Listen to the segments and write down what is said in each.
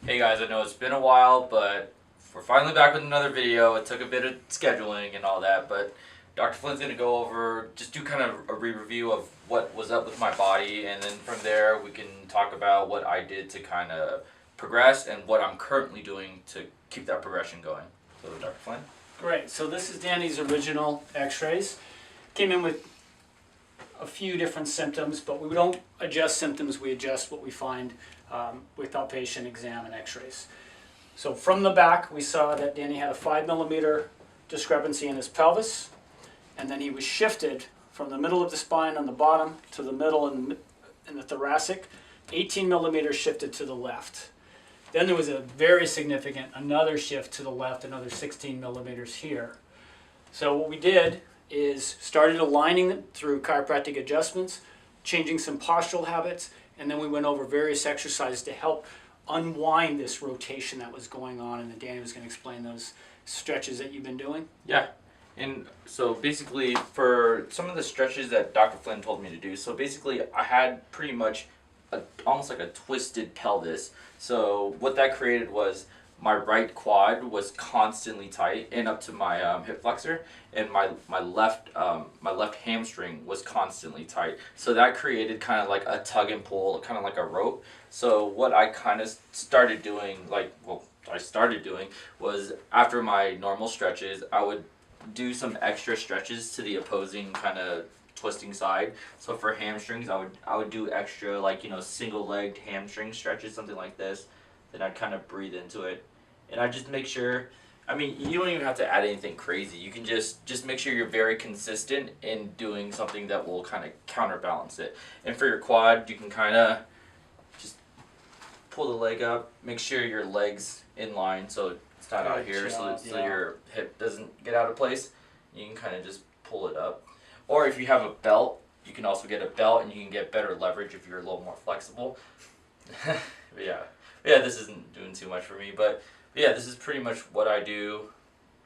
Hey guys, I know it's been a while, but we're finally back with another video. It took a bit of scheduling and all that, but Dr. Flynn's going to go over, just do kind of a re-review of what was up with my body, and then from there we can talk about what I did to kind of progress and what I'm currently doing to keep that progression going. So Dr. Flynn? Great, so this is Danny's original x-rays. Came in with a few different symptoms, but we don't adjust symptoms, we adjust what we find with outpatient exam and x-rays. So from the back, we saw that Danny had a 5 mm discrepancy in his pelvis, and then he was shifted from the middle of the spine on the bottom to the middle in the thoracic, 18 mm shifted to the left. Then there was a very significant, another shift to the left, another 16 mm here. So what we did is started aligning them through chiropractic adjustments, changing some postural habits, and then we went over various exercises to help unwind this rotation that was going on, and then Danny was going to explain those stretches that you've been doing. Yeah. And so basically for some of the stretches that Dr. Flynn told me to do, so basically I had pretty much almost like a twisted pelvis. So what that created was my right quad was constantly tight and up to my hip flexor, and my left hamstring was constantly tight. So that created kind of like a tug and pull, kind of like a rope. So what I kind of started doing, was after my normal stretches, I would do some extra stretches to the opposing kind of twisting side. So for hamstrings, I would do extra, like, single-legged hamstring stretches, something like this. Then I'd kind of breathe into it, and I just make sure. I mean, you don't even have to add anything crazy. You can just make sure you're very consistent in doing something that will kind of counterbalance it. And for your quad, you can kind of just pull the leg up, make sure your leg's in line, so it's not out here, so your hip doesn't get out of place. You can kind of just pull it up. Or if you have a belt, you can also get a belt, and you can get better leverage if you're a little more flexible. Yeah, this isn't doing too much for me, but yeah, this is pretty much what I do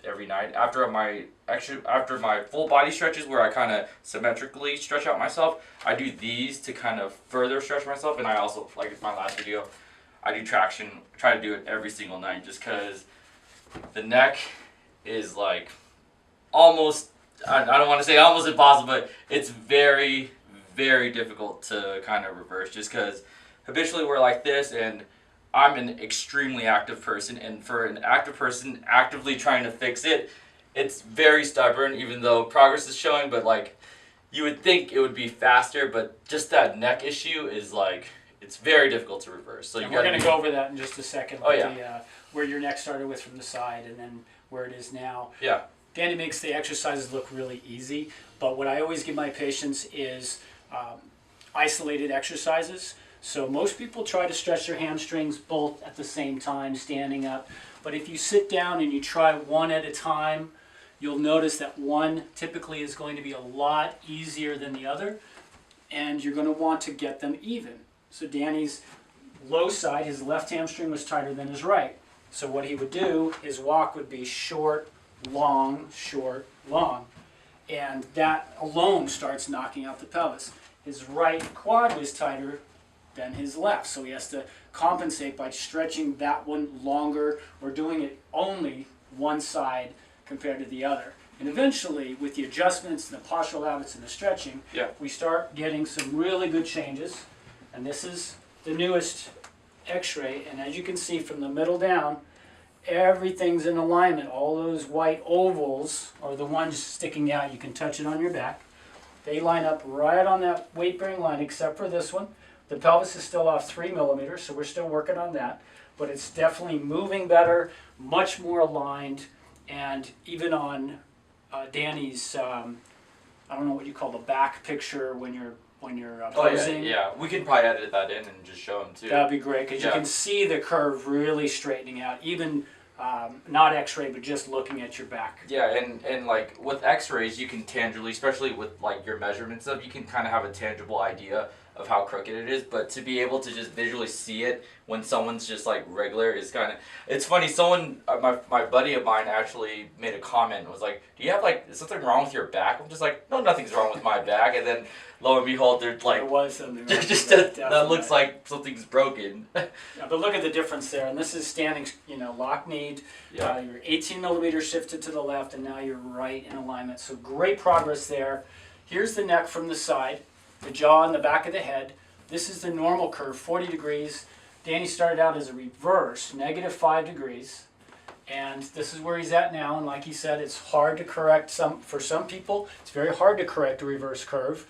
every night. After my full body stretches, where I kind of symmetrically stretch out myself, I do these to kind of further stretch myself, and I also, like my last video, I do traction. Try to do it every single night, just because the neck is like almost, I don't want to say almost impossible, but it's very, very difficult to kind of reverse, just because habitually we're like this, and I'm an extremely active person, and for an active person actively trying to fix it, it's very stubborn, even though progress is showing. But like, you would think it would be faster, but just that neck issue is like, it's very difficult to reverse. So we're going to go over that in just a second. Oh yeah. Where your neck started with from the side, and then where it is now. Yeah. Danny makes the exercises look really easy, but what I always give my patients is isolated exercises. So most people try to stretch their hamstrings both at the same time, standing up. But if you sit down and you try one at a time, you'll notice that one typically is going to be a lot easier than the other, and you're going to want to get them even. So Danny's low side, his left hamstring was tighter than his right. So what he would do, his walk would be short, long, and that alone starts knocking out the pelvis. His right quad was tighter than his left, so he has to compensate by stretching that one longer or doing it only one side compared to the other. And eventually, with the adjustments and the postural habits and the stretching, we start getting some really good changes. And this is the newest x-ray, and as you can see from the middle down, everything's in alignment. All those white ovals are the ones sticking out. You can touch it on your back. They line up right on that weight-bearing line, except for this one. The pelvis is still off 3 mm, so we're still working on that. But it's definitely moving better, much more aligned, and even on Danny's, I don't know what you call the back picture when you're posing. Oh yeah, we can probably edit that in and just show them too. That'd be great, because you can see the curve really straightening out, even not x-ray, but just looking at your back. Yeah, and like with x-rays, you can tangibly, especially with like your measurements stuff, you can kind of have a tangible idea of how crooked it is, but to be able to just visually see it when someone's just like regular is kind of, it's funny. Someone, my buddy of mine actually made a comment and was like, do you have like, is something wrong with your back? I'm just like, no, nothing's wrong with my back. And then lo and behold, there's like, There was something wrong just with that looks like something's broken. Yeah, but look at the difference there, and this is standing, lock-kneed. Yeah. You're 18 millimeters shifted to the left, and now you're right in alignment. So great progress there. Here's the neck from the side, the jaw and the back of the head. This is the normal curve, 40 degrees. Danny started out as a reverse, -5 degrees. And this is where he's at now, and like he said, it's hard to correct. For some people, it's very hard to correct a reverse curve.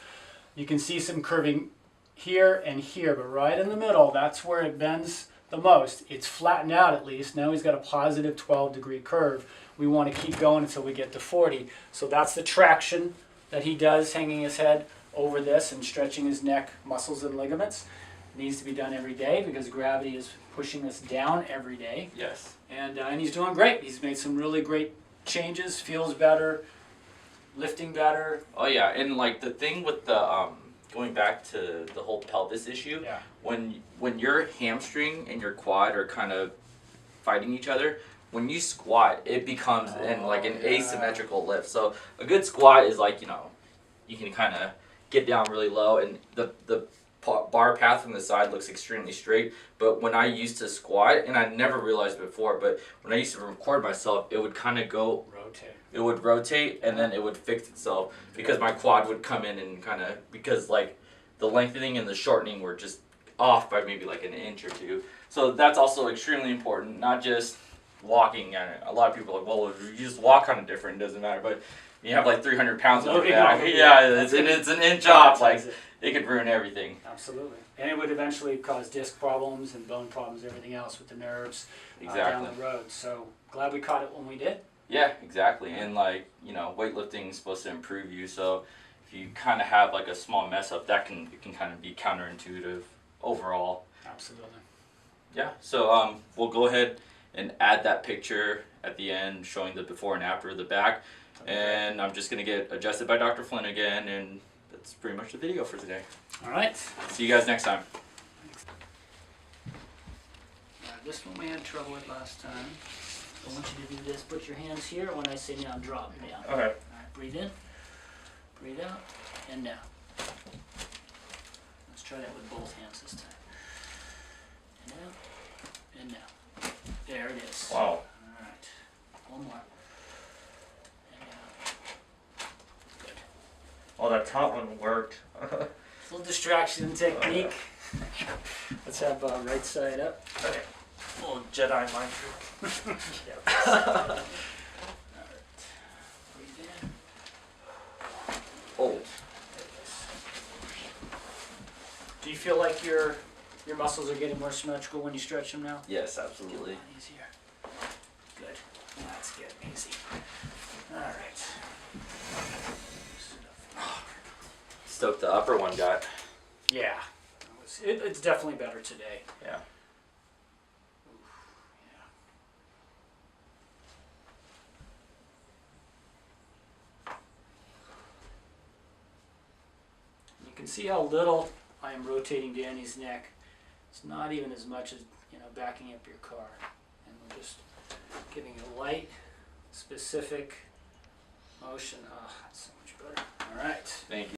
You can see some curving here and here, but right in the middle, that's where it bends the most. It's flattened out at least. Now he's got a positive 12-degree curve. We want to keep going until we get to 40. So that's the traction that he does, hanging his head over this and stretching his neck muscles and ligaments. It needs to be done every day because gravity is pushing us down every day. Yes. And he's doing great. He's made some really great changes, feels better, lifting better. Oh yeah, and like the thing with the going back to the whole pelvis issue, Yeah. when your hamstring and your quad are kind of fighting each other, when you squat, it becomes an asymmetrical lift. So a good squat is like, you can kind of get down really low, and the bar path from the side looks extremely straight. But when I used to squat, and I never realized before, but when I used to record myself, it would kind of go Rotate. it would rotate, and then it would fix itself because my quad would come in and kind of, because like the lengthening and the shortening were just off by maybe like an inch or two. So that's also extremely important, not just walking. A lot of people are like, well, if you just walk kind of different, it doesn't matter. But you have like 300 pounds on your back. Yeah, it's an inch off. Like, it could ruin everything. Absolutely. And it would eventually cause disc problems and bone problems, everything else with the nerves Exactly. down the road. So glad we caught it when we did. Yeah, exactly. And like, weightlifting is supposed to improve you. So if you kind of have like a small mess up, it can kind of be counterintuitive overall. Absolutely. Yeah. So we'll go ahead and add that picture at the end showing the before and after of the back. Okay. And I'm just going to get adjusted by Dr. Flynn again, and that's pretty much the video for today. All right. See you guys next time. This one we had trouble with last time. I want you to do this. Put your hands here. When I say now, drop them down. Okay. All right. Breathe in. Breathe out. And now. Let's try that with both hands this time. And out. And now. There it is. Wow. All right. One more. And out. Good. Oh, that top one worked. A little distraction technique. Let's have right side up. Okay. Little Jedi mind trick. Alright. Breathe in. Oh. There it is. Do you feel like your muscles are getting more symmetrical when you stretch them now? Yes, absolutely. Easier. Good. That's getting easy. Alright. Stoked the upper one got. Yeah. It's definitely better today. Yeah. You can see how little I am rotating Danny's neck. It's not even as much as backing up your car. And we're just giving a light, specific motion. Oh, that's so much better. All right. Thank you.